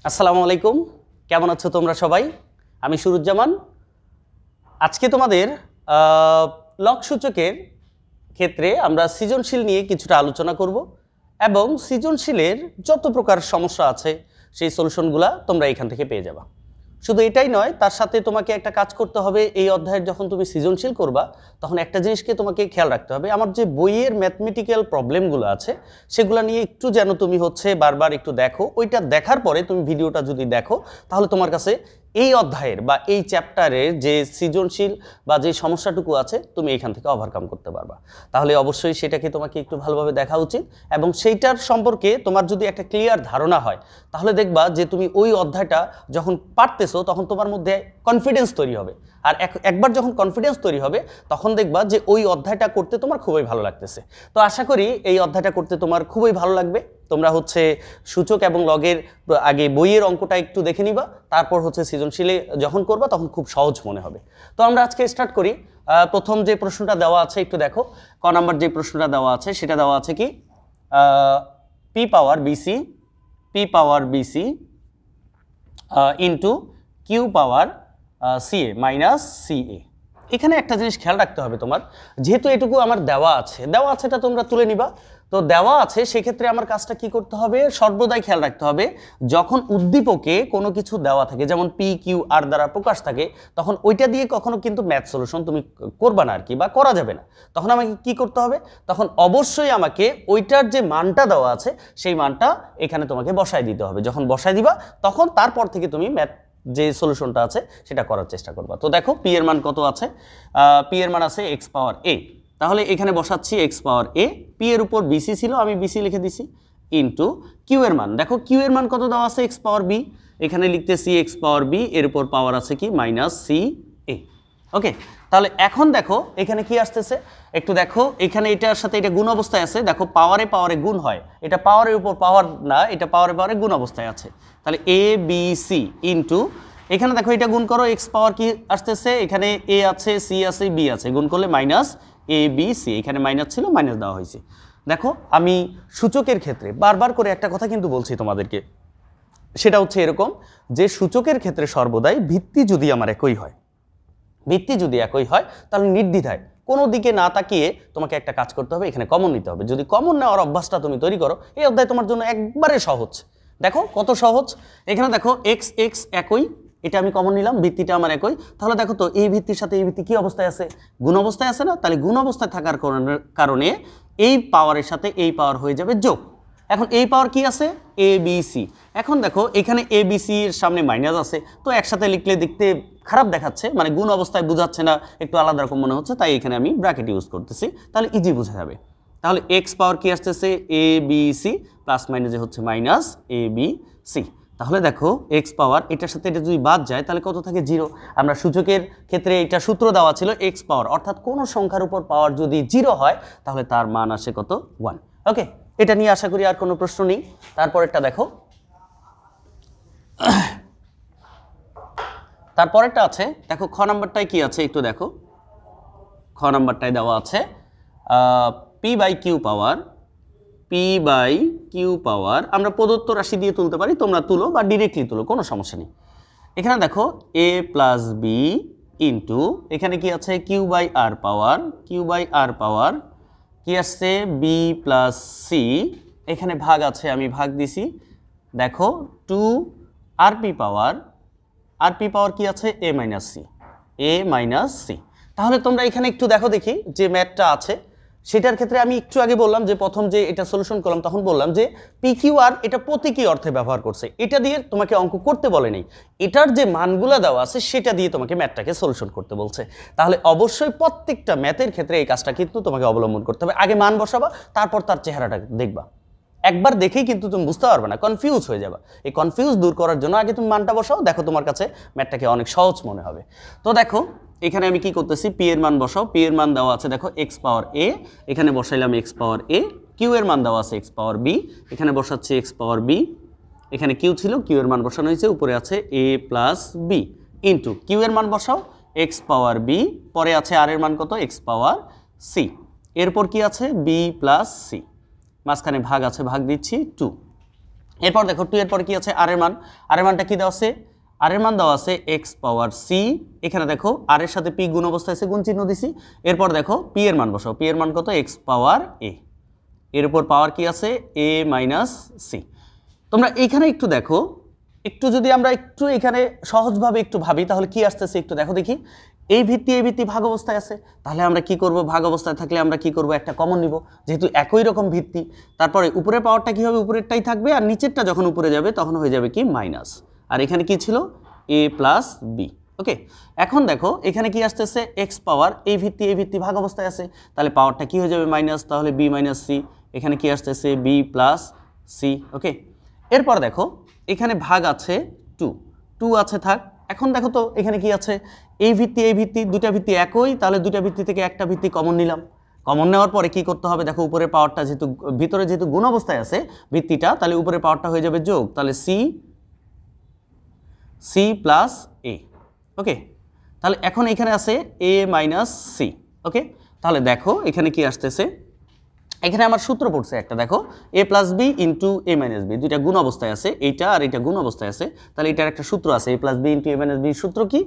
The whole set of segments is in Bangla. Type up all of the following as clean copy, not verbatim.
আসসালামু আলাইকুম, কেমন আছো তোমরা সবাই? আমি সুরুজ্জামান। আজকে তোমাদের লগ সূচকের ক্ষেত্রে আমরা সৃজনশীল নিয়ে কিছুটা আলোচনা করব এবং সৃজনশীলের যত প্রকার সমস্যা আছে সেই সলিউশনগুলো তোমরা এখান থেকে পেয়ে যাবা। শুধু এটাই নয়, তার সাথে তোমাকে একটা কাজ করতে হবে। এই অধ্যায়ের যখন তুমি সৃজনশীল করবা তখন একটা জিনিসকে তোমাকে খেয়াল রাখতে হবে, আমার যে বইয়ের ম্যাথমেটিক্যাল প্রবলেমগুলো আছে সেগুলো নিয়ে একটু যেন তুমি বারবার একটু দেখো। ওইটা দেখার পরে তুমি ভিডিওটা যদি দেখো তাহলে তোমার কাছে এই অধ্যায়ের বা এই চ্যাপ্টারের যে সৃজনশীল বা যে সমস্যাটুকু আছে তুমি এখান থেকে ওভারকাম করতে পারবা। তাহলে অবশ্যই সেটাকে তোমাকে একটু ভালোভাবে দেখা উচিত এবং সেইটার সম্পর্কে তোমার যদি একটা ক্লিয়ার ধারণা হয় তাহলে দেখবা যে তুমি ওই অধ্যায়টা যখন পারতেছো তখন তোমার মধ্যে কনফিডেন্স তৈরি হবে। আর একবার যখন কনফিডেন্স তৈরি হবে তখন দেখবা যে ওই অধ্যায়টা করতে তোমার খুবই ভালো লাগতেছে। তো আশা করি এই অধ্যায়টা করতে তোমার খুবই ভালো লাগবে। তোমরা সূচক এবং লগের আগে বইয়ের অঙ্কটা একটু দেখে নিবা, তারপর সৃজনশীলে যখন করবা তখন খুব সহজ মনে হবে। তো আমরা আজকে স্টার্ট করি। প্রথম যে প্রশ্নটা দেওয়া আছে একটু দেখো। ক নাম্বার যে প্রশ্নটা দেওয়া আছে সেটা দেওয়া আছে কি, পি পাওয়ার বিসি ইন্টু কিউ পাওয়ার সিএ মাইনাস সিএ। এখানে একটা জিনিস খেয়াল রাখতে হবে তোমার, যেহেতু এটুকু আমার দেওয়া আছে এটা তোমরা তুলে নিবা। তো দেওয়া আছে সেক্ষেত্রে আমার কাজটা কি করতে হবে, সর্বদাই খেয়াল রাখতে হবে যখন উদ্দীপকে কোনো কিছু দেওয়া থাকে, যেমন পি কিউ আর দ্বারা প্রকাশ থাকে, তখন ওইটা দিয়ে কখনো কিন্তু ম্যাথ সলিউশন তুমি করবা না আর কি, বা করা যাবে না। তখন আমাকে কি করতে হবে, তখন অবশ্যই আমাকে ওইটার যে মানটা দেওয়া আছে সেই মানটা এখানে তোমাকে বসায় দিতে হবে। যখন বসায় দিবা তখন তারপর থেকে তুমি ম্যাথ যে সলিউশনটা আছে সেটা করার চেষ্টা করবা। তো দেখো পি এর মান কত আছে, পি এর মান আছে এক্স পাওয়ার এ। তাহলে এখানে বসাচ্ছি এক্স পাওয়ার এ, পি এর উপর বিসি ছিল আমি বিসি লিখে দিছি, ইন্টু কিউ এর মান। দেখো কিউ এর মান কত দেওয়া আছে, এক্স পাওয়ার বি, এখানে লিখতেছি এক্স পাওয়ার বি, এর উপর পাওয়ার আছে কি মাইনাস সি এ। ওকে, তাহলে এখন দেখো এখানে কি আসতেছে একটু দেখো। এখানে এটার সাথে এটা গুণ অবস্থায় আছে, দেখো পাওয়ারে পাওয়ারে গুণ হয়, এটা পাওয়ারের উপর পাওয়ার না, এটা পাওয়ারে পাওয়ারে গুণ অবস্থায় আছে। তাহলে এ বি সি ইন্টু এখানে দেখো এটা গুণ করো, এক্স পাওয়ার কি আসতেছে, এখানে এ আছে সি আছে বি আছে, গুণ করলে মাইনাস এ বি সি, এখানে মাইনাস ছিল মাইনাস দেওয়া হয়েছে। দেখো আমি সূচকের ক্ষেত্রে বারবার করে একটা কথা কিন্তু বলছি তোমাদেরকে, সেটা হচ্ছে এরকম যে সূচকের ক্ষেত্রে সর্বদাই ভিত্তি যদি আমার একই হয়, ভিত্তি যদি একই হয় তাহলে নির্দ্বিধায় কোনো দিকে না তাকিয়ে তোমাকে একটা কাজ করতে হবে, এখানে কমন নিতে হবে। যদি কমন নেওয়ার অভ্যাসটা তুমি তৈরি করো এই অধ্যায় তোমার জন্য একবারে সহজ। দেখো কত সহজ, এখানে দেখো এক্স এক্স একই, এটা আমি কমন নিলাম, ভিত্তিটা আমার একই। তাহলে দেখো তো এই ভিত্তির সাথে এই ভিত্তি কি অবস্থায় আছে, গুণ অবস্থায় আছে না? তাহলে গুণ অবস্থায় থাকার কারণে এই পাওয়ারের সাথে এই পাওয়ার হয়ে যাবে যোগ। এখন এই পাওয়ার কি আছে, এ বি সি। এখন দেখো এখানে এ বি সি এর সামনে মাইনাস আছে, তো একসাথে লিখলে দেখতে খারাপ দেখাচ্ছে, মানে গুণ অবস্থায় বোঝাচ্ছে না, একটু আলাদা রকম মনে হচ্ছে, তাই এখানে আমি ব্র্যাকেট ইউজ করতেছি, তাহলে ইজি বোঝা যাবে। তাহলে এক্স পাওয়ার কি আসতেছে, এ বি সি, প্লাস মাইনাসে হচ্ছে মাইনাস এ বি সি। তাহলে দেখো এক্স পাওয়ার এটার সাথে এটা যদি বাদ যায় তাহলে কত থাকে, জিরো। আমরা সূচকের ক্ষেত্রে এটা সূত্র দেওয়া ছিল এক্স পাওয়ার, অর্থাৎ কোনো সংখ্যার উপর পাওয়ার যদি জিরো হয় তাহলে তার মান আসে কত, 1। ওকে, এটা নিয়ে আশা করি আর কোনো প্রশ্ন নেই। তারপরেরটা দেখো, তারপরেরটা আছে দেখো খ নাম্বারটায় কি আছে একটু দেখো। খ নাম্বারটায় দেওয়া আছে পি বাই কিউ পাওয়ার, আমরা প্রদত্ত রাশি দিয়ে তুলতে পারি, তোমরা তুলো বা ডিরেক্টলি তুলো, কোনো সমস্যা নেই। এখানে দেখো এ প্লাস বি ইন্টু এখানে কি আছে কিউ বাই আর পাওয়ার কি আসছে বি প্লাস সি, এখানে ভাগ আছে আমি ভাগ দিছি, দেখো 2 আরপি পাওয়ার কি আছে এ মাইনাস সি। তাহলে তোমরা এখানে একটু দেখো দেখি যে ম্যাথটা আছে সেটার ক্ষেত্রে আমি একটু আগে বললাম যে প্রথম যে এটা সলিউশন করলাম তখন বললাম যে পি কিউ আর এটা প্রতীকী অর্থে ব্যবহার করছে, এটা দিয়ে তোমাকে অঙ্ক করতে বলে নেই, এটার যে মানগুলো দেওয়া আছে সেটা দিয়ে তোমাকে ম্যাথটাকে সলিউশন করতে বলছে। তাহলে অবশ্যই প্রত্যেকটা ম্যাথের ক্ষেত্রে এই কাজটা কিন্তু তোমাকে অবলম্বন করতে হবে, আগে মান বসাবা তারপর তার চেহারাটা দেখবা, একবার দেখেই কিন্তু তুমি বুঝতে পারবে না, কনফিউজ হয়ে যাবে। এই কনফিউজ দূর করার জন্য আগে তুমি মানটা বসাও, দেখো তোমার কাছে ম্যাথটাকে অনেক সহজ মনে হবে। তো দেখো এখানে আমি কি করতেছি, পি এর মান বসাও, পি এর মান দেওয়া আছে দেখো এক্স পাওয়ার এ, এখানে বসাইলাম এক্স পাওয়ার এ, কিউ এর মান দেওয়া আছে এক্স পাওয়ার বি, এখানে বসাচ্ছি এক্স পাওয়ার বি, এখানে কিউ ছিল কিউ এর মান বসানো হয়েছে, উপরে আছে এ প্লাস বি ইন্টু কিউ এর মান বসাও এক্স পাওয়ার বি, পরে আছে আর এর মান কত এক্স পাওয়ার সি, এরপর কি আছে বি প্লাস সি, মাঝখানে ভাগ আছে ভাগ দিচ্ছি 2। এরপর দেখো 2 এর পর কি আছে, আর এর মান, আর এর মানটা কি দেওয়া আছে, আর এর মান দেওয়া আছে এক্স পাওয়ার সি, এখানে দেখো আর এর সাথে পি গুণ অবস্থায় আছে, গুণ চিহ্ন দিছি। এরপর দেখো পি এর মান বসাও, পি এর মান কত, এক্স পাওয়ার এ, এর উপর পাওয়ার কি আছে, এ মাইনাস সি। তোমরা এইখানে একটু দেখো, একটু যদি আমরা একটু এখানে সহজভাবে একটু ভাবি তাহলে কি আসতেছে একটু দেখো দেখি। এই ভিত্তি ভাগ অবস্থায় আছে, তাহলে আমরা কি করব, ভাগ অবস্থায় থাকলে আমরা কি করব, একটা কমন নিব, যেহেতু একই রকম ভিত্তি। তারপরে উপরের পাওয়ারটা কি হবে, উপরেরটাই থাকবে, আর নিচেরটা যখন উপরে যাবে তখন হয়ে যাবে কি মাইনাস। আর এখানে কি ছিল, এ প্লাস বি। ওকে, এখন দেখো এখানে কি আসতেছে, এক্স পাওয়ার এই ভিত্তি ভাগ অবস্থায় আছে, তাহলে পাওয়ারটা কি হয়ে যাবে মাইনাস, তাহলে বি মাইনাস সি। এখানে কি আসতেছে, বি প্লাস সি। ওকে, এরপর দেখো এখানে ভাগ আছে 2 আছে থাক। এখন দেখো তো এখানে কি আছে, এই ভিত্তি দুটা ভিত্তি একই, তাহলে দুটা ভিত্তি থেকে একটা ভিত্তি কমন নিলাম। কমন নেওয়ার পরে কি করতে হবে, দেখো উপরের পাওয়ারটা যেহেতু ভিতরে যেহেতু গুণ অবস্থায় আছে ভিত্তিটা, তাহলে উপরের পাওয়ারটা হয়ে যাবে যোগ, তাহলে সি প্লাস এ। ওকে, তাহলে এখন এখানে আছে এ মাইনাস সি। ওকে, তাহলে দেখো এখানে কি আসতেছে, এখানে আমার সূত্র পড়ছে একটা, দেখো এ plus B into A minus B, দুইটা গুণ অবস্থায় আছে, এইটা আর এইটা গুণ অবস্থায় আছে, তাহলে এটার একটা সূত্র আছে, এ plus B into A minus B, সূত্র কি,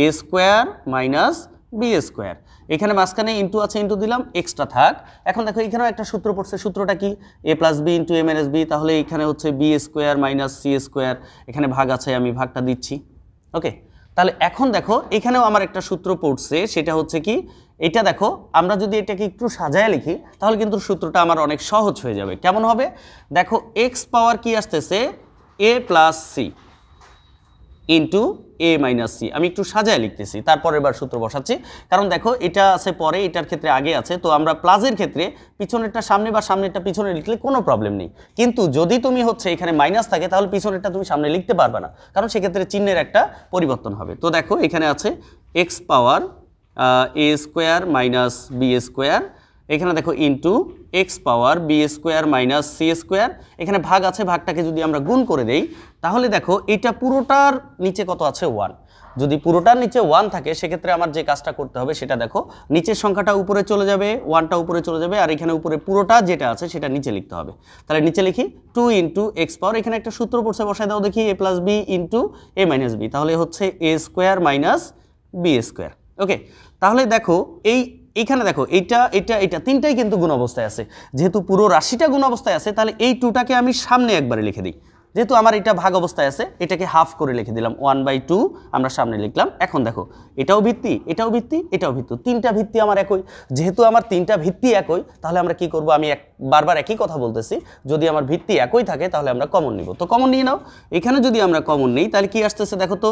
এ স্কোয়ার মাইনাস বি স্কোয়ার। এখানে মাঝখানে ইন্টু আছে, ইন্টু দিলাম, এক্সট্রা থাক। এখন দেখো এখানেও একটা সূত্র পড়ছে, সূত্রটা কি, A plus B into A minus B, তাহলে এখানে হচ্ছে B square minus C square, এখানে ভাগ আছে, আমি ভাগটা দিচ্ছি। ওকে, তাহলে এখন দেখো এখানেও আমার একটা সূত্র পড়ছে, সেটা হচ্ছে কি, এটা দেখো আমরা যদি এটাকে একটু সাজায় লিখি তাহলে কিন্তু সূত্রটা আমার অনেক সহজ হয়ে যাবে। কেমন হবে, দেখো এক্স পাওয়ার কি আসতেছে, এ plus C into A minus C. আমি একটু সাজায় লিখতেছি, তারপরে এবার সূত্র বসাচ্ছি, কারণ দেখো এটা আছে পরে, এটার ক্ষেত্রে আগে আছে, তো আমরা প্লাসের ক্ষেত্রে পিছনেরটা সামনে বা সামনেরটা পিছনে লিখলে কোনো প্রবলেম নেই। কিন্তু যদি তুমি হচ্ছে এখানে মাইনাস থাকে তাহলে পিছনেরটা তুমি সামনে লিখতে পারবে না, কারণ সেক্ষেত্রে চিহ্নের একটা পরিবর্তন হবে। তো দেখো এখানে আছে X power A square minus B square, এখানে দেখো into X power B square minus C square, এখানে ভাগ আছে, ভাগটাকে যদি আমরা গুণ করে দেই তাহলে দেখো এটা পুরোটার নিচে কত আছে, 1। যদি পুরোটার নিচে 1 থাকে সেক্ষেত্রে আমার যে কাজটা করতে হবে সেটা দেখো, নিচের সংখ্যাটা উপরে চলে যাবে, 1টা উপরে চলে যাবে, আর এখানে উপরে পুরোটা যেটা আছে সেটা নিচে লিখতে হবে। তাহলে নিচে লিখি 2 ইন্টু এক্স পাওয়ার, এখানে একটা সূত্র পড়ছে, বসায় দাও দেখি, এ plus B into A minus B, তাহলে হচ্ছে এ স্কোয়ার মাইনাস বি স্কোয়ার। ওকে, তাহলে দেখো এইখানে দেখো এটা তিনটাই কিন্তু গুণ অবস্থায় আছে, যেহেতু পুরো রাশিটা গুণ অবস্থায় আছে তাহলে এই 2টাকে আমি সামনে একবারে লিখে দিই, যেহেতু আমার এটা ভাগ অবস্থায় আছে এটাকে হাফ করে লিখে দিলাম, 1/2 আমরা সামনে লিখলাম। এখন দেখো এটাও ভিত্তি, এটাও ভিত্তি, এটাও ভিত্তি, তিনটা ভিত্তি আমার একই, যেহেতু আমার তিনটা ভিত্তি একই তাহলে আমরা কি করব, আমি বারবার একই কথা বলতেছি, যদি আমার ভিত্তি একই থাকে তাহলে আমরা কমন নিব। তো কমন নিয়ে নাও, এখানে যদি আমরা কমন নিই তাহলে কি আসতেছে, দেখো তো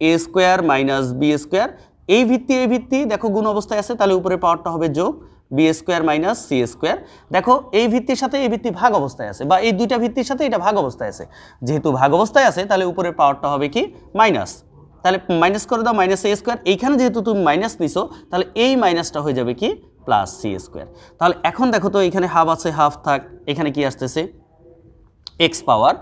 এ স্কোয়ার মাইনাস বি স্কোয়ার, এই ভিত্তি দেখো গুণ অবস্থায় আছে, তাহলে উপরে পাওয়ারটা হবে যোগ, B square minus C square. দেখো এই ভিত্তির সাথে এই ভিত্তি ভাগ অবস্থায় আছে, বা এই দুইটা ভিত্তির সাথে এটা ভাগ অবস্থায় আছে, যেহেতু ভাগ অবস্থায় আছে তাহলে উপরের পাওয়ারটা হবে কি মাইনাস, তাহলে মাইনাস করে দাও, মাইনাস এ স্কোয়ার, এইখানে যেহেতু তুমি মাইনাস নিছো তাহলে এই মাইনাসটা হয়ে যাবে কি প্লাস সি স্কোয়ার। তাহলে এখন দেখো তো এখানে হাফ আছে, হাফ থাক, এখানে কি আসতেছে এক্স পাওয়ার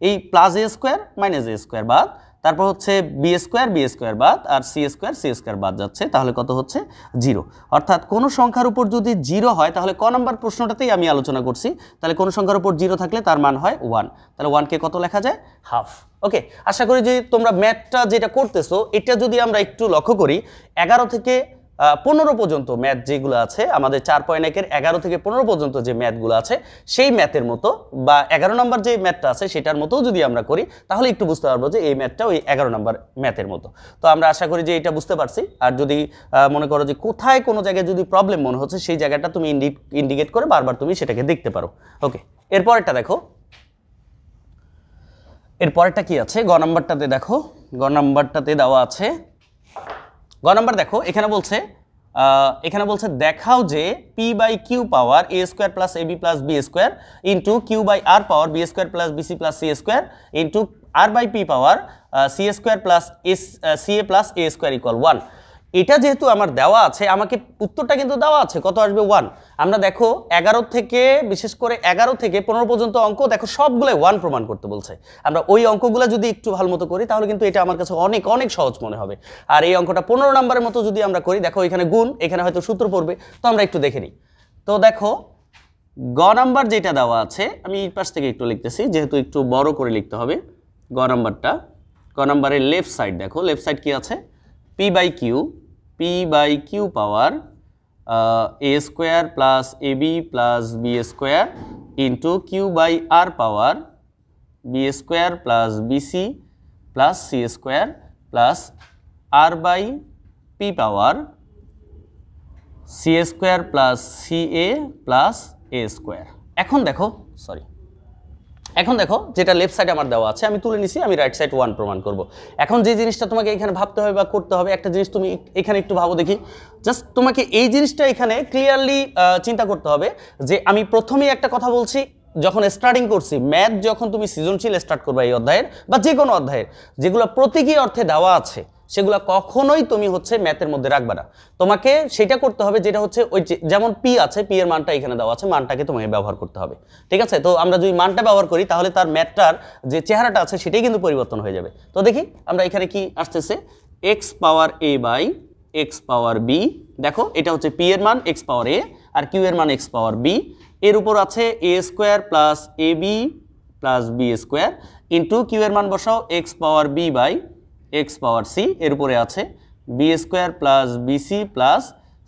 এই plus A square minus A square বাদ, তারপর হচ্ছে বি স্কোয়ার বাদ, আর সি স্কোয়ার বাদ যাচ্ছে, তাহলে কত হচ্ছে 0। অর্থাৎ কোনো সংখ্যার উপর যদি 0 হয় তাহলে ক নম্বর প্রশ্নটাতেই আমি আলোচনা করছি, তাহলে কোনো সংখ্যার উপর 0 থাকলে তার মান হয় 1, তাহলে 1কে কত লেখা যায়, হাফ। ওকে, আশা করি যে তোমরা ম্যাথটা যেটা করতেছো এটা যদি আমরা একটু লক্ষ্য করি, 11 থেকে 15 পর্যন্ত ম্যাথ যেগুলো আছে আমাদের 4.1-এর 11 থেকে 15 পর্যন্ত যে ম্যাথগুলো আছে সেই ম্যাথের মতো, বা 11 নম্বর যে ম্যাথটা আছে সেটার মতো যদি আমরা করি তাহলে একটু বুঝতে পারবো যে এই ম্যাথটা ওই 11 নম্বর ম্যাথের মতো। তো আমরা আশা করি যে এটা বুঝতে পারছি। আর যদি মনে করো যে কোথায় কোনো জায়গায় যদি প্রবলেম মনে হচ্ছে সেই জায়গাটা তুমি ইন্ডিকেট করে বারবার তুমি সেটাকে দেখতে পারো। ওকে, এরপরেরটা দেখো, এরপরেরটা কি আছে, গ নম্বরটাতে দেখো, গ নম্বরটাতে দেওয়া আছে, গ নম্বর দেখো এখানে বলছে দেখাও যে P by Q power A square plus A B plus B square into Q by R power B square plus BC plus C square into R by P power C square plus C A plus A square equal 1। এটা যেহেতু আমার দেওয়া আছে, আমাকে উত্তরটা কিন্তু দেওয়া আছে, কত আসবে 1। আমরা দেখো 11 থেকে বিশেষ করে 11 থেকে 15 পর্যন্ত অঙ্ক দেখো সবগুলোই 1 প্রমাণ করতে বলছে। আমরা ওই অঙ্কগুলো যদি একটু ভালো মতো করি তাহলে কিন্তু এটা আমার কাছে অনেক অনেক সহজ মনে হবে। আর এই অঙ্কটা 15 নম্বরের মতো যদি আমরা করি, দেখো এখানে গুণ, এখানে হয়তো সূত্র পড়বে, তো আমরা একটু দেখে নিই। তো দেখো গ নাম্বার যেটা দেওয়া আছে আমি এই পাশ থেকে একটু লিখতেছি যেহেতু একটু বড় করে লিখতে হবে গ নাম্বারটা গ নাম্বারের লেফট সাইড দেখো লেফট সাইড কি আছে P by Q power A square plus A B plus B square into Q by R power B square plus BC plus C square plus R by P power C square plus C A plus A square. এখন দেখো যেটা লেফট সাইডে আমার দেওয়া আছে আমি তুলে নিছি আমি রাইট সাইড 1 প্রমাণ করব। এখন যে জিনিসটা তোমাকে এখানে ভাবতে হবে বা করতে হবে একটা জিনিস তুমি এখানে একটু ভাবো দেখি জাস্ট তোমাকে এই জিনিসটা এখানে ক্লিয়ারলি চিন্তা করতে হবে যে আমি প্রথমেই একটা কথা বলছি যখন স্টার্টিং করছি ম্যাথ যখন তুমি সৃজনশীল স্টার্ট করবে এই অধ্যায়ের বা যে কোনো অধ্যায়ের যেগুলো প্রতীকী অর্থে দেওয়া আছে সেগুলো কখনোই তুমি হচ্ছে ম্যাথের মধ্যে রাখবে না। তোমাকে সেটা করতে হবে যেটা হচ্ছে ওই যেমন পি আছে পি এর মানটা এখানে দেওয়া আছে মানটাকে তোমাকে ব্যবহার করতে হবে। ঠিক আছে, তো আমরা যদি মানটা ব্যবহার করি তাহলে তার ম্যাথটার যে চেহারাটা আছে সেটাই কিন্তু পরিবর্তন হয়ে যাবে। তো দেখি আমরা এখানে কি আসতেছে X power A by X power B. দেখো এটা হচ্ছে পি এর মান এক্স পাওয়ার এ আর কিউ এর মান এক্স পাওয়ার বি। এর উপর আছে A square plus A B plus B square into Q এর মান বসাও X power B by X power C. এর উপরে আছে B square plus BC plus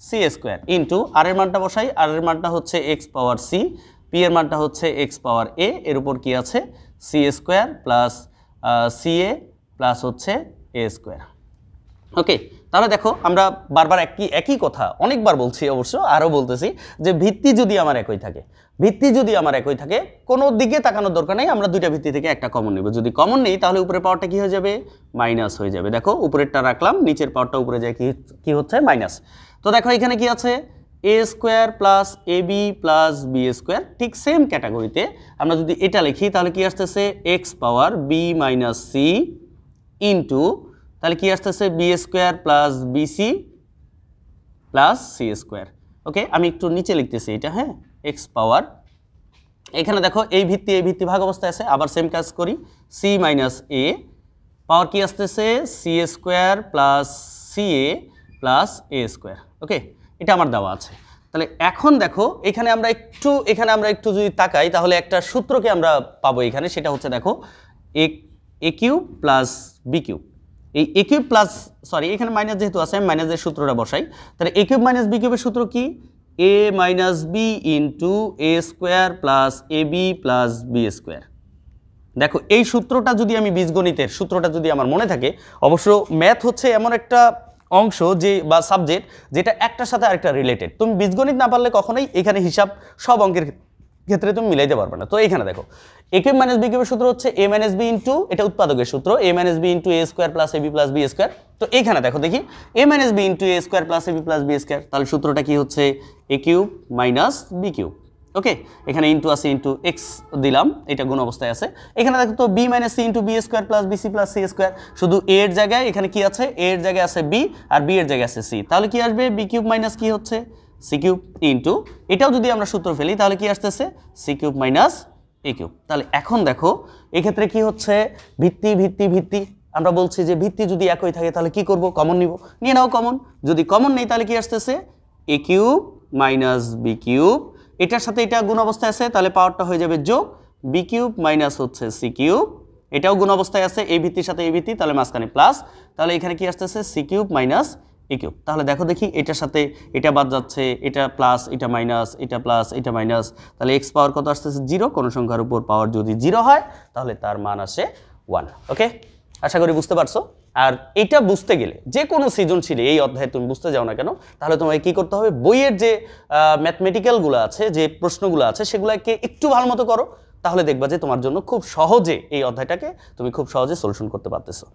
C square into R এর মানটা বসাই আর এর মানটা হচ্ছে এক্স পাওয়ার সি পি এর মানটা হচ্ছে এক্স পাওয়ার এ। এর উপর কি আছে C square plus C A plus হচ্ছে এ স্কোয়ার। ওকে, তাহলে দেখো আমরা বারবার একই কথা অনেকবার বলছি অবশ্য আরও বলতেছি যে ভিত্তি যদি আমার একই থাকে কোনো দিকে তাকানোর দরকার নেই আমরা দুইটা ভিত্তি থেকে একটা কমন নেব। যদি কমন নেই তাহলে উপরের পাওয়ারটা কি হয়ে যাবে মাইনাস হয়ে যাবে। দেখো উপরেরটা রাখলাম নিচের পাওয়ারটা উপরে যায় কি হচ্ছে মাইনাস। তো দেখো এখানে কি আছে A square plus A B plus B square. ঠিক সেম ক্যাটাগরিতে আমরা যদি এটা লিখি তাহলে কি আসতেছে X power B minus C into তাহলে কি আসতেছে B square plus BC plus C square. Okay, আমি একটু নিচে লিখতেছি এটা, হ্যাঁ এক্স পাওয়ার এখানে দেখো এই ভিত্তি ভাগ অবস্থায় আছে আবার সেম কাজ করি সি মাইনাস এ পাওয়ার কি আসতেছে C square plus C A plus A square. ওকে, এটা আমার দেওয়া আছে। তাহলে এখন দেখো এখানে আমরা একটু যদি তাকাই তাহলে একটা সূত্রকে আমরা পাবো এখানে, সেটা হচ্ছে দেখো এ কিউব প্লাস বি কিউব। এই এ কিউব প্লাস এখানে মাইনাস যেহেতু আছে আমি মাইনাসের সূত্রটা বসাই। তাহলে এ কিউব মাইনাস বি কিউবের সূত্র কি এ minus B into A square plus A B plus B square. দেখো এই সূত্রটা যদি আমি বীজগণিতের সূত্রটা যদি আমার মনে থাকে, অবশ্য ম্যাথ হচ্ছে এমন একটা অংশ যে বা সাবজেক্ট যেটা একটার সাথে আরেকটা রিলেটেড। তুমি বীজগণিত না পারলে কখনোই এখানে হিসাব সব অঙ্কের ক্ষেত্রে তুমি মিলাইতে পারবে না। তো এখানে দেখো এ কিউব মাইনাস বি কিউবের সূত্র হচ্ছে এ মাইনাস বি ইন্টু এটা উৎপাদকের সূত্র এ minus B into A square plus A B plus B square. তো এখানে দেখো দেখি এ minus B into A square plus A B plus B square, তাহলে সূত্রটা কি হচ্ছে এ কিউব মাইনাস বি কিউব। ওকে, এখানে ইন্টু আছে ইন্টু এক্স দিলাম, এটা গুণ অবস্থায় আছে। এখানে দেখো তো B minus C into B square plus BC plus C square, শুধু এ এর জায়গায় এখানে কি আছে এ এর জায়গায় আছে বি আর বি এর জায়গায় আছে সি, তাহলে কি আসবে বি কিউব মাইনাস কি হচ্ছে সি কিউব ইন্টু এটাও যদি আমরা সূত্র ফেলি তাহলে কি আসতেছে সি কিউব মাইনাস এ কিউব। তাহলে এখন দেখো এক্ষেত্রে কি হচ্ছে ভিত্তি আমরা বলছি যে ভিত্তি যদি একই থাকে তাহলে কি করব কমন নিব, নিয়ে নাও কমন। যদি কমন নেই তাহলে কি আসতেছে এ কিউব মাইনাস বি কিউব, এটার সাথে এটা গুণ অবস্থায় আছে তাহলে পাওয়ারটা হয়ে যাবে যোগ বি কিউব মাইনাস হচ্ছে সি কিউব, এটাও গুণ অবস্থায় আছে এই ভিত্তির সাথে এই ভিত্তি তাহলে মাঝখানে প্লাস, তাহলে এখানে কি আসতেছে সি কিউব মাইনাস এ কিউব। তাহলে দেখো দেখি এটার সাথে এটা বাদ যাচ্ছে, এটা প্লাস এটা মাইনাস এটা প্লাস এটা মাইনাস, তাহলে এক্স পাওয়ার কত আসতেছে 0। কোনো সংখ্যার উপর পাওয়ার যদি 0 হয় তাহলে তার মান আসে 1। ওকে, আশা করি বুঝতে পারছো। আর এটা বুঝতে গেলে যে কোনো সৃজনশীল এই অধ্যায়ে তুমি বুঝতে যাও না কেন তাহলে তোমাকে কি করতে হবে বইয়ের যে ম্যাথমেটিক্যালগুলো আছে যে প্রশ্নগুলো আছে সেগুলোকে একটু ভালো মতো করো, তাহলে দেখবা যে তোমার জন্য খুব সহজে এই অধ্যায়টাকে তুমি খুব সহজে সলিউশন করতে পারতেছো।